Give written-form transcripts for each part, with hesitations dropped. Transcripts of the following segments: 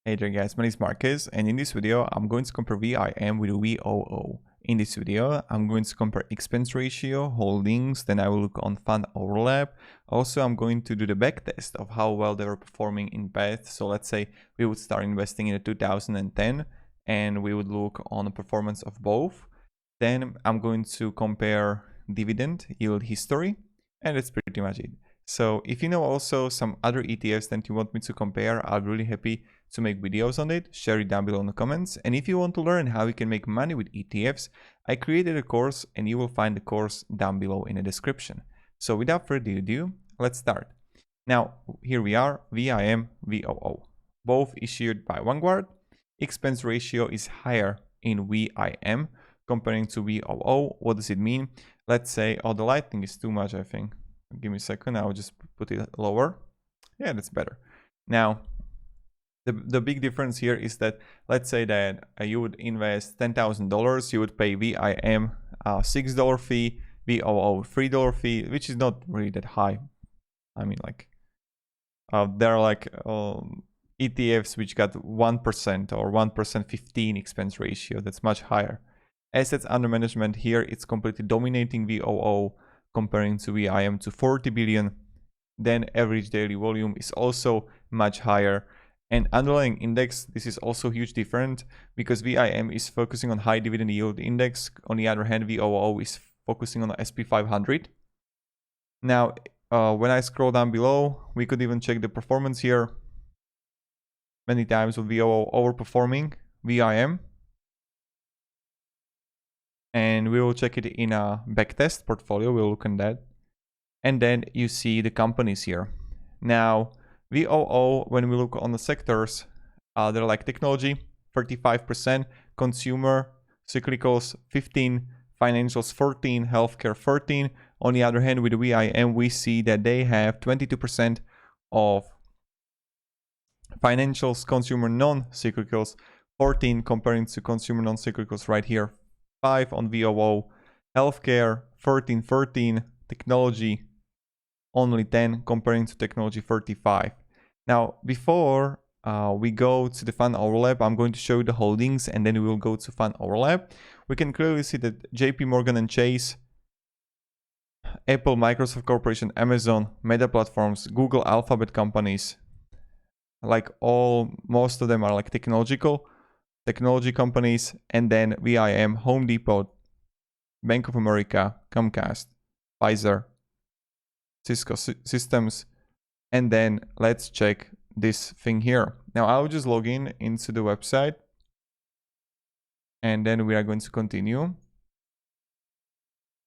Hey there guys, my name is Marcus, and in this video I'm going to compare VYM with VOO. In this video I'm going to compare expense ratio, holdings, then I will look on fund overlap. Also I'm going to do the backtest of how well they were performing in past. So let's say we would start investing in 2010 and we would look on the performance of both. Then I'm going to compare dividend yield history, and that's pretty much it. So if you know also some other ETFs that you want me to compare, I'll be really happy to make videos on it. Share it down below in the comments. And if you want to learn how you can make money with ETFs, I created a course and you will find the course down below in the description. So without further ado, let's start. Now, here we are, VYM, VOO. Both issued by Vanguard. Expense ratio is higher in VYM comparing to VOO. What does it mean? Let's say, oh, the lighting is too much, I think. Give me a second, I'll just put it lower. Yeah, that's better. Now, the big difference here is that let's say that you would invest $10,000, you would pay VYM $6 fee, VOO $3 fee, which is not really that high. I mean, like, there are like ETFs which got 1% or 1% 15 expense ratio. That's much higher. Assets under management here, it's completely dominating VOO, comparing to VYM to 40 billion. Then average daily volume is also much higher. And underlying index, this is also huge different because VYM is focusing on high dividend yield index. On the other hand, VOO is focusing on the SP 500. Now, when I scroll down below, we could even check the performance here. Many times with VOO overperforming VYM. And we will check it in a backtest portfolio. We'll look at that. And then you see the companies here. Now, VOO, when we look on the sectors, they're like technology, 35%, consumer, cyclicals, 15%, financials, 14%, healthcare, 14%. On the other hand, with VYM, we see that they have 22% of financials, consumer non-cyclicals, 14% comparing to consumer non-cyclicals right here. 5 on VOO, healthcare 13, technology only 10 comparing to technology 35. Now before we go to the fund overlap, I'm going to show you the holdings and then we will go to fund overlap. We can clearly see that JP Morgan and Chase, Apple, Microsoft Corporation, Amazon, Meta Platforms, Google, Alphabet companies, like most of them are like technology companies, and then VYM, Home Depot, Bank of America, Comcast, Pfizer, Cisco Systems, and then let's check this thing here. Now I'll just log in into the website and then we are going to continue.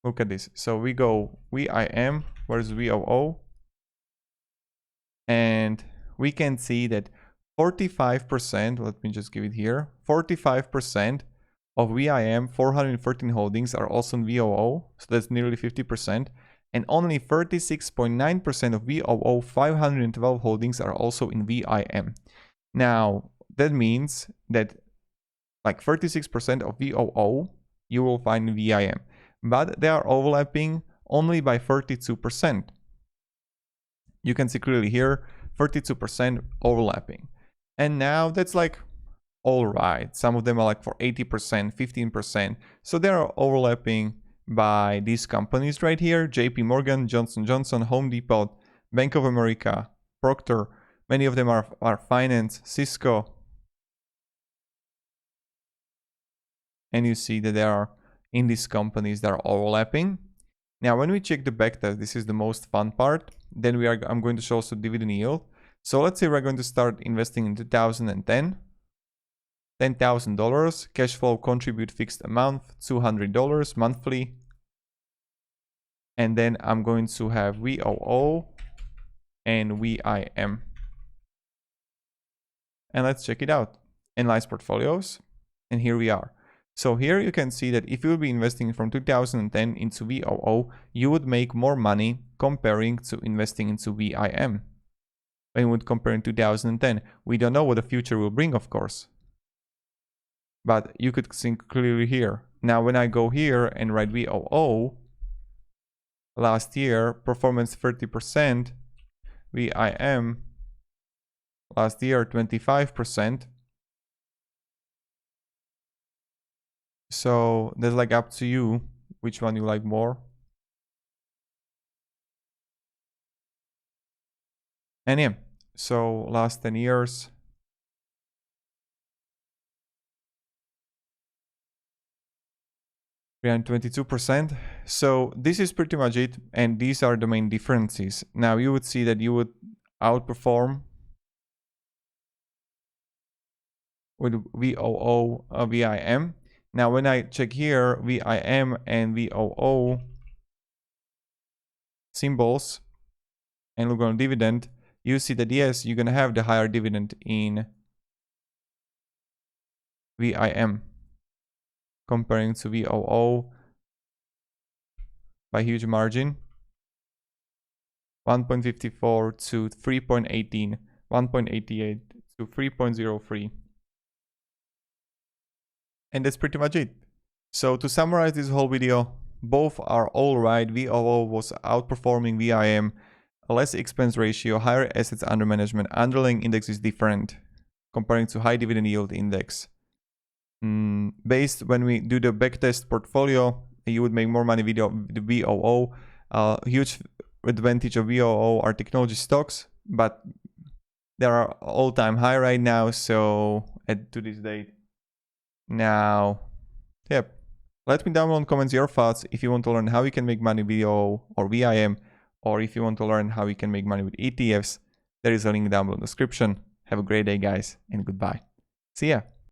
Look at this. So we go VYM, where's VOO? And we can see that 45%, let me just give it here, 45% of VYM 413 holdings are also in VOO, so that's nearly 50%, and only 36.9% of VOO 512 holdings are also in VYM. Now, that means that like 36% of VOO you will find in VYM, but they are overlapping only by 32%. You can see clearly here, 32% overlapping. And now that's like all right. Some of them are like for 80%, 15%. So they are overlapping by these companies right here. JP Morgan, Johnson & Johnson, Home Depot, Bank of America, Procter. Many of them are finance, Cisco. And you see that they are in these companies that are overlapping. Now, when we check the backtest, this is the most fun part. Then I'm going to show also dividend yield. So let's say we're going to start investing in 2010. $10,000, cash flow contribute fixed amount, $200 monthly. And then I'm going to have VOO and VYM. And let's check it out. Analyze portfolios. And here we are. So here you can see that if you will be investing from 2010 into VOO, you would make more money comparing to investing into VYM. When we would compare in 2010, we don't know what the future will bring, of course. But you could see clearly here. Now, when I go here and write VOO, last year, performance 30%, VYM Last year, 25%. So that's like up to you, which one you like more. And yeah, so last 10 years, 322%. So this is pretty much it. And these are the main differences. Now you would see that you would outperform with VOO VIM. Now when I check here, VIM and VOO symbols and look on dividend, you see that yes, you're gonna have the higher dividend in VIM comparing to VOO by huge margin. 1.54 to 3.18, 1.88 to 3.03. And that's pretty much it. So to summarize this whole video, both are all right. VOO was outperforming VIM, less expense ratio, higher assets under management, underlying index is different comparing to high dividend yield index. Based when we do the backtest portfolio, you would make more money with the VOO. Huge advantage of VOO are technology stocks, but they are all-time high right now, so to this date. Now, yep. Let me down below in comments your thoughts if you want to learn how you can make money with VOO or VIM, or if you want to learn how you can make money with ETFs. There is a link down below in the description. Have a great day, guys, and goodbye. See ya.